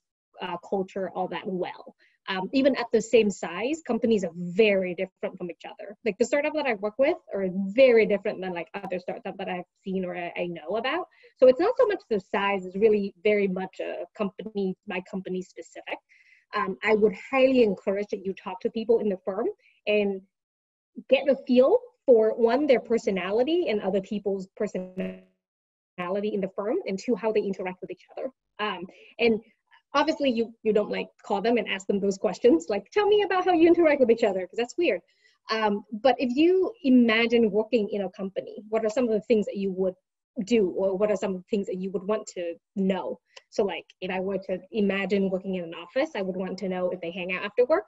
culture all that well. Even at the same size, companies are very different from each other. Like the startup that I work with are very different than like other startups that I've seen or I know about. So it's not so much the size, it's really very much a company by company specific. I would highly encourage that you talk to people in the firm and get a feel for, one, their personality and other people's personality in the firm, and 2, how they interact with each other. And obviously you don't like call them and ask them those questions, like, tell me about how you interact with each other, because that's weird. But if you imagine working in a company, what are some of the things that you would do, or what are some of the things that you would want to know? So like if I were to imagine working in an office, I would want to know if they hang out after work.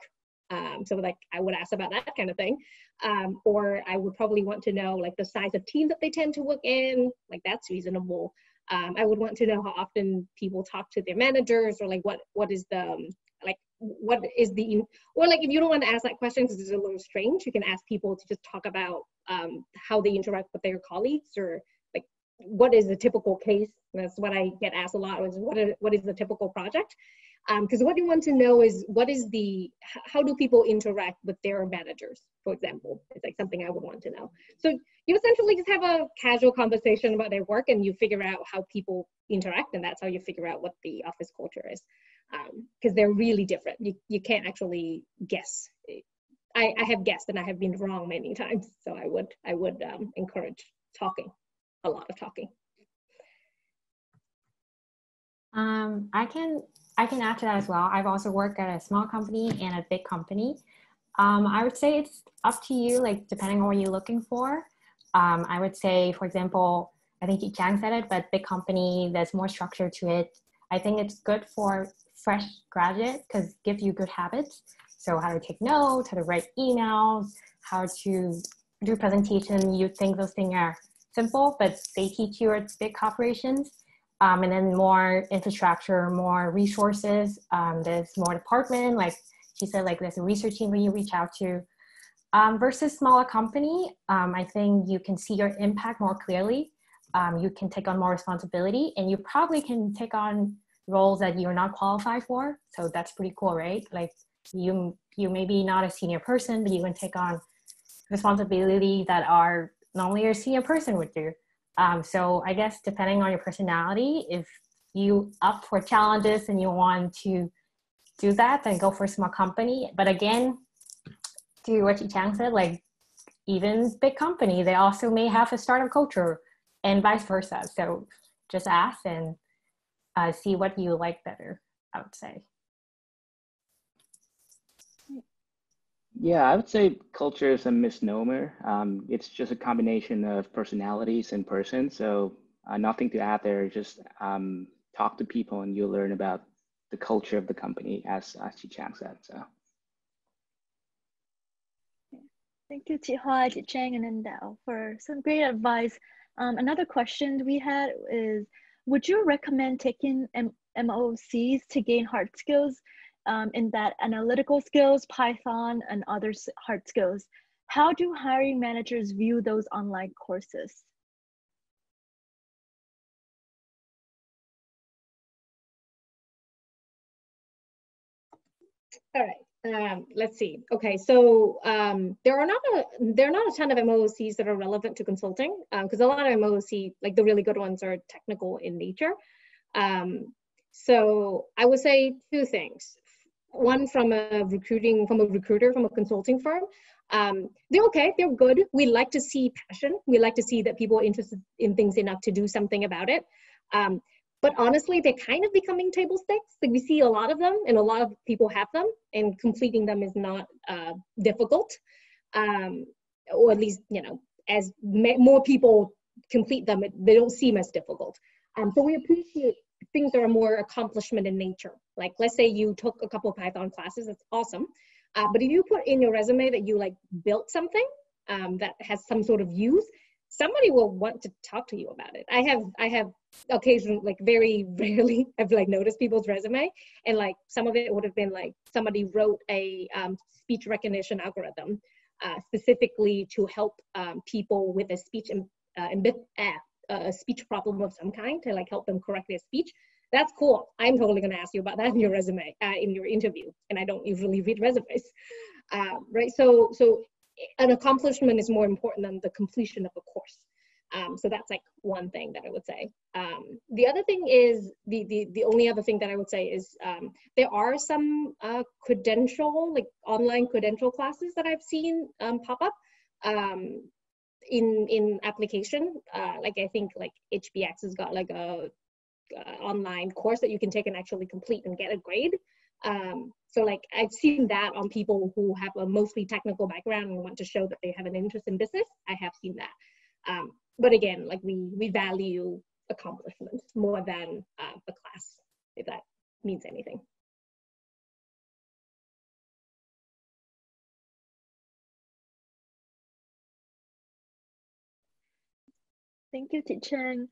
So like I would ask about that kind of thing. Or I would probably want to know like the size of team that they tend to work in, like that's reasonable. I would want to know how often people talk to their managers, or like what is the or like if you don't want to ask that question because it's a little strange, you can ask people to just talk about how they interact with their colleagues, or like what is the typical case. That's what I get asked a lot, is what is the typical project. Because what you want to know is how do people interact with their managers, for example. It's like something I would want to know. So you essentially just have a casual conversation about their work, and you figure out how people interact, and that's how you figure out what the office culture is. Because they're really different. You can't actually guess. I have guessed and I have been wrong many times. So I would encourage talking, a lot of talking. I can add to that as well. I've also worked at a small company and a big company. I would say it's up to you, like depending on what you're looking for. I would say, for example, I think Chang said it, but big company, there's more structure to it. I think it's good for fresh graduate because it gives you good habits. So how to take notes, how to write emails, how to do presentation. You think those things are simple, but they teach you at big corporations. And then more infrastructure, more resources. There's more department, like she said, like there's a research team where you reach out to. Versus smaller company, I think you can see your impact more clearly. You can take on more responsibility, and you probably can take on roles that you're not qualified for. So that's pretty cool, right? Like you may be not a senior person, but you can take on responsibility that are not only a senior person would do. So I guess depending on your personality, if you up for challenges and you want to do that, then go for a small company. But again, to what Chang said, like even big company, they also may have a startup culture and vice versa. So just ask and see what you like better, I would say. Yeah, I would say culture is a misnomer. It's just a combination of personalities in person. So nothing to add there, just talk to people and you'll learn about the culture of the company, as Chi-Chang said. So. Thank you, Chi-Hua, Chi-Chang, and Anh Đạo for some great advice. Another question we had is, would you recommend taking MOCs to gain hard skills? In that analytical skills, Python, and other hard skills. How do hiring managers view those online courses? All right, let's see. Okay, so there are not a ton of MOCs that are relevant to consulting, because a lot of MOC, like the really good ones, are technical in nature. So I would say two things. One, from a recruiter, from a consulting firm. They're okay, they're good. We like to see passion. We like to see that people are interested in things enough to do something about it. But honestly, they're kind of becoming table stakes. Like, we see a lot of them, and a lot of people have them, and completing them is not difficult. Or at least, you know, as more people complete them, they don't seem as difficult. So we appreciate things that are more accomplishment in nature. Like, let's say you took a couple of Python classes, that's awesome. But if you put in your resume that you like built something that has some sort of use, somebody will want to talk to you about it. I have occasionally, like very rarely, I've like noticed people's resume, and like some of it would have been like somebody wrote a speech recognition algorithm specifically to help people with a speech a speech problem of some kind, to like help them correct their speech. That's cool. I'm totally going to ask you about that in your resume, in your interview. And I don't usually read resumes, right? So an accomplishment is more important than the completion of a course. So that's like one thing that I would say. The other thing is, the only other thing that I would say is there are some credential, like online credential classes that I've seen pop up in application. Like, I think like HBX has got like a online course that you can take and actually complete and get a grade. So like, I've seen that on people who have a mostly technical background and want to show that they have an interest in business. I have seen that. But again, like, we value accomplishments more than a class, if that means anything. Thank you, Cheng.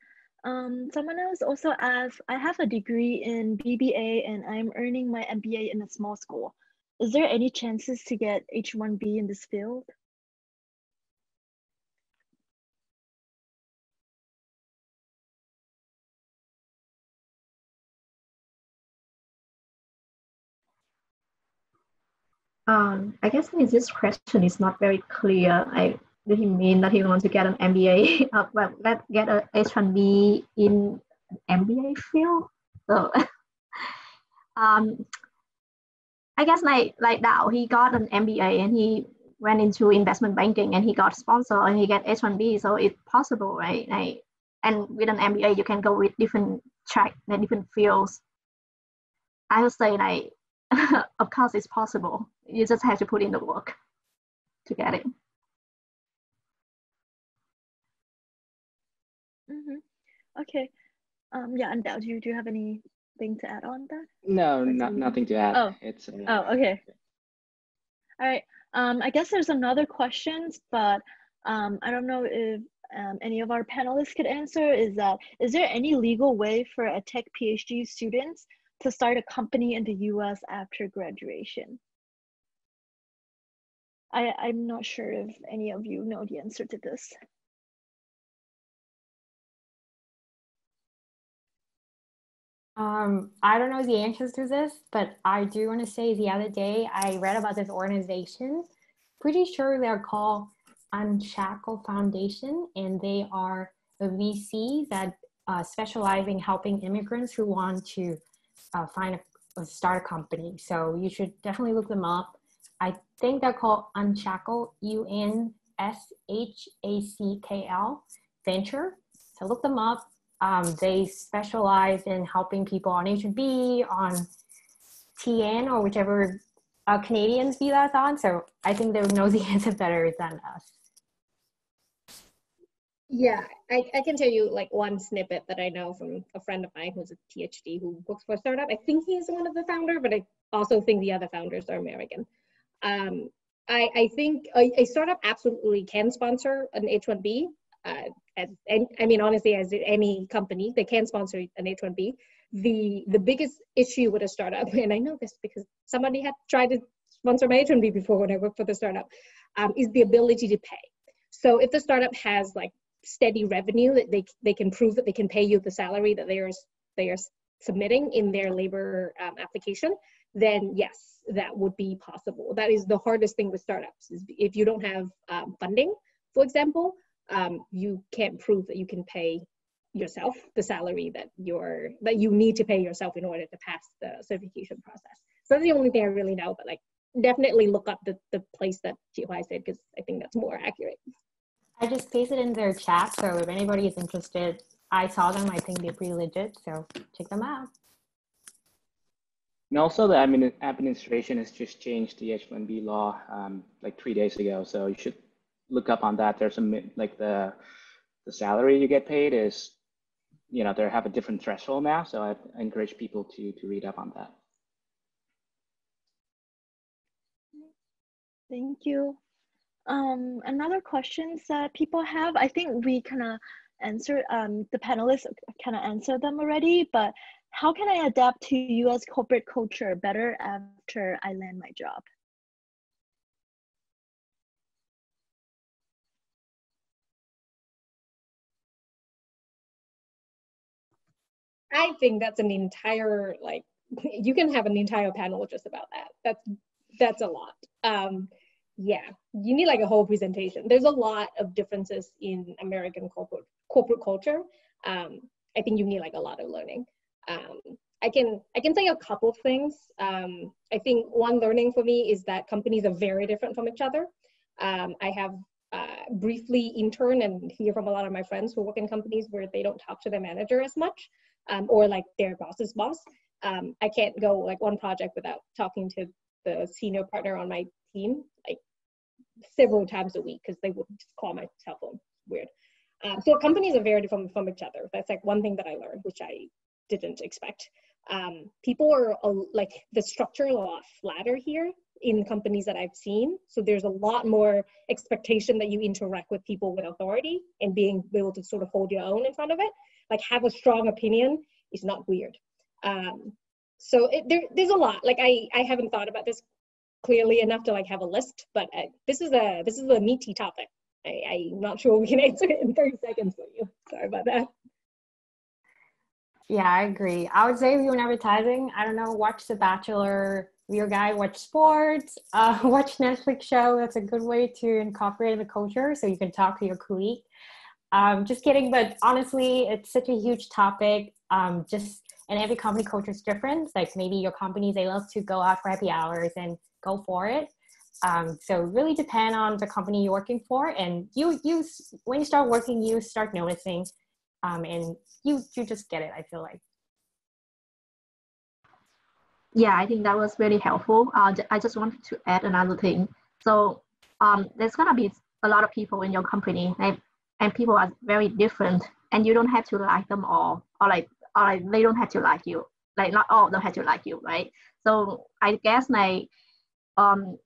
Someone else also asked, I have a degree in BBA and I'm earning my MBA in a small school. Is there any chances to get H1B in this field? I guess this question is not very clear. Did he mean that he wants to get an MBA, let's get a H1B in MBA field? So, I guess like Đạo, he got an MBA and he went into investment banking and he got sponsored and he got H1B, so it's possible, right? And with an MBA, you can go with different track and different fields. I would say like, of course it's possible. You just have to put in the work to get it. Mm-hmm. Okay. Yeah, and Đạo, do you have anything to add on that? No, nothing to add. Oh, it's okay. All right. I guess there's another question, but I don't know if any of our panelists could answer. Is there any legal way for a tech PhD students to start a company in the US after graduation? I'm not sure if any of you know the answer to this. I don't know the answers to this, but I do want to say the other day I read about this organization. Pretty sure they're called Unshackled Foundation, and they are a VC that specialize in helping immigrants who want to start a company. So you should definitely look them up. I think they're called Unshackled, UNSHACKL Venture. So look them up. They specialize in helping people on H1B, on TN, or whichever Canadians visa on. So I think they would know the answer better than us. Yeah, I can tell you like one snippet that I know from a friend of mine who's a PhD who works for a startup. I think he's one of the founders, but I also think the other founders are American. I think a startup absolutely can sponsor an H1B. I mean, honestly, as any company, they can sponsor an H1B. The biggest issue with a startup, and I know this because somebody had tried to sponsor my H1B before when I worked for the startup, is the ability to pay. So if the startup has like steady revenue that they can prove that they can pay you the salary that they are submitting in their labor application, then yes, that would be possible. That is the hardest thing with startups, is if you don't have funding, for example, you can't prove that you can pay yourself the salary that you need to pay yourself in order to pass the certification process. So that's the only thing I really know, but like definitely look up the place that Chi-Huai said, because I think that's more accurate. I just pasted in their chat, so if anybody is interested, I saw them. I think they're pretty legit, so check them out. And also the administration has just changed the H-1B law like 3 days ago, so you should look up on that. There's some like the salary you get paid is, you know, they have a different threshold now, so I encourage people to read up on that. Thank you. Another questions that people have, I think we kind of answered, the panelists kind of answered them already, but how can I adapt to US corporate culture better after I land my job? I think that's an entire, like, you can have an entire panel just about that. That's a lot. Yeah, you need like a whole presentation. There's a lot of differences in American corporate culture. I think you need like a lot of learning. I can say a couple of things. I think one learning for me is that companies are very different from each other. I have briefly interned and hear from a lot of my friends who work in companies where they don't talk to their manager as much, or like their boss's boss. I can't go like one project without talking to the senior partner on my team like several times a week, because they would just call my cell phone. Weird. So companies are very different from each other. That's like one thing that I learned, which I didn't expect. People are like, the structure is a lot flatter here in companies that I've seen. So there's a lot more expectation that you interact with people with authority and being able to sort of hold your own in front of it. Like have a strong opinion is not weird. So there's a lot. Like I haven't thought about this clearly enough to like have a list, but this is a meaty topic. I'm not sure we can answer it in 30 seconds for you. Sorry about that. Yeah, I agree. I would say if you're in advertising, I don't know, watch The Bachelor, your guy, watch sports, watch Netflix show. That's a good way to incorporate in the culture so you can talk to your colleague. Just kidding, but honestly, it's such a huge topic. And every company culture is different. Like maybe your company, they love to go out for happy hours and go for it. So really depend on the company you're working for, and you when you start working, you start noticing, and you just get it, I feel like. Yeah, I think that was very helpful. I just wanted to add another thing. So there's gonna be a lot of people in your company, and people are very different, and you don't have to like them all, or they don't have to like you. Like not all of them have to like you, right? So I guess like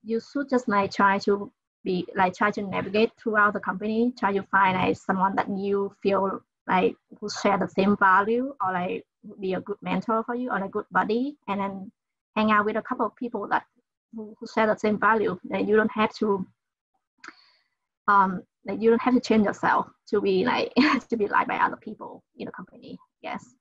you should just like try to navigate throughout the company, try to find like someone that you feel like who share the same value, or like be a good mentor for you, or a good buddy, and then hang out with a couple of people that who share the same value. That you don't have to change yourself to be like to be liked by other people in the company. Yes.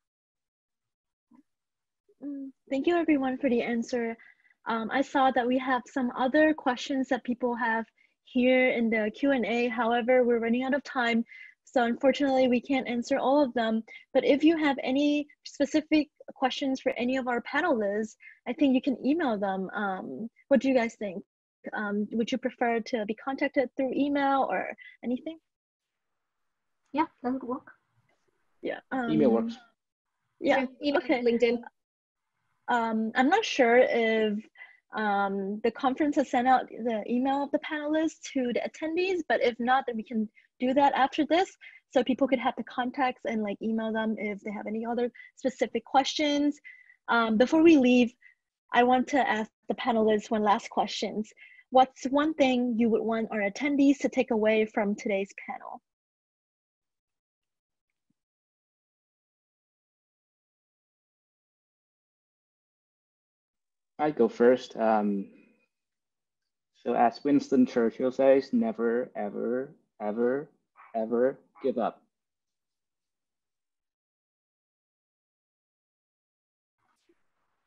Thank you everyone for the answer. I saw that we have some other questions that people have here in the Q&A. However, we're running out of time, so unfortunately we can't answer all of them. But if you have any specific questions for any of our panelists, I think you can email them. What do you guys think? Would you prefer to be contacted through email or anything? Yeah, that would work. Yeah. Email works. Yeah. Email, okay. LinkedIn. I'm not sure if the conference has sent out the email of the panelists to the attendees, but if not, then we can do that after this, so people could have the contacts and like email them if they have any other specific questions. Before we leave, I want to ask the panelists one last question. What's one thing you would want our attendees to take away from today's panel? I go first. So as Winston Churchill says, never, ever, ever, ever give up.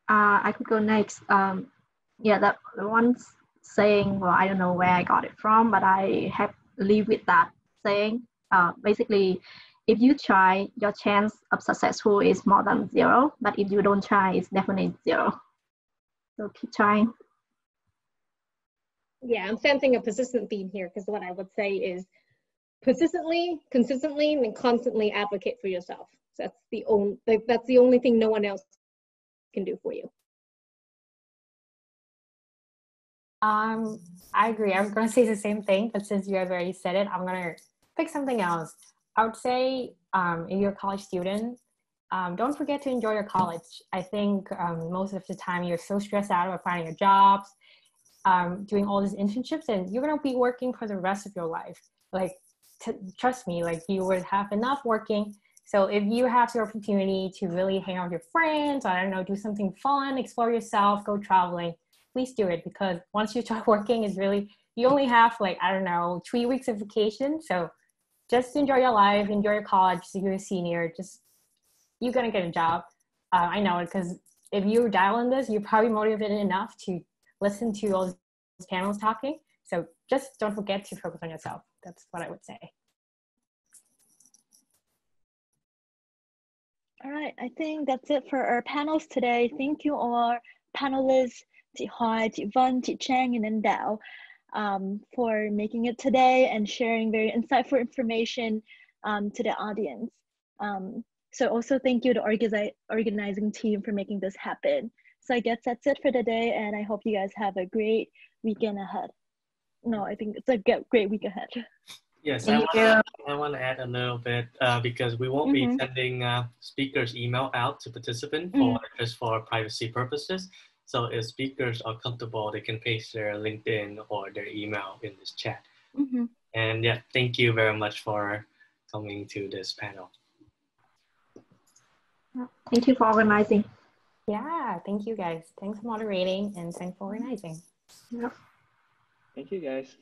I could go next. Yeah, that one saying, well, I don't know where I got it from, but I have lived with that saying. Basically, if you try, your chance of successful is more than 0. But if you don't try, it's definitely 0. So keep trying. Yeah, I'm sensing a persistent theme here, because what I would say is persistently, consistently, and constantly advocate for yourself. So that's the only thing no one else can do for you. I agree. I was going to say the same thing, but since you guys already said it, I'm going to pick something else. I would say if you're a college student, don't forget to enjoy your college. I think most of the time you're so stressed out about finding your jobs, doing all these internships, and you're going to be working for the rest of your life. Like, trust me, like you would have enough working. So if you have the opportunity to really hang out with your friends, I don't know, do something fun, explore yourself, go traveling, please do it, because once you start working, it's really, you only have like, I don't know, 3 weeks of vacation. So just enjoy your life, enjoy your college. So you're a senior, just, you're going to get a job. I know it, because if you dial in this, you're probably motivated enough to listen to all these panels talking. So just don't forget to focus on yourself. That's what I would say. All right, I think that's it for our panels today. Thank you all panelists, chị Hoài, chị Vân, chị Trang, and Anh Đạo, for making it today and sharing very insightful information to the audience. So also thank you to organizing team for making this happen. So I guess that's it for today, and I hope you guys have a great weekend ahead. No, I think it's a great week ahead. Yes, I want to add a little bit because we won't be sending speakers' email out to participants for just for privacy purposes. So if speakers are comfortable, they can paste their LinkedIn or their email in this chat. And yeah, thank you very much for coming to this panel. Thank you for organizing. Yeah, thank you guys. Thanks for moderating and thanks for organizing. Thank you guys.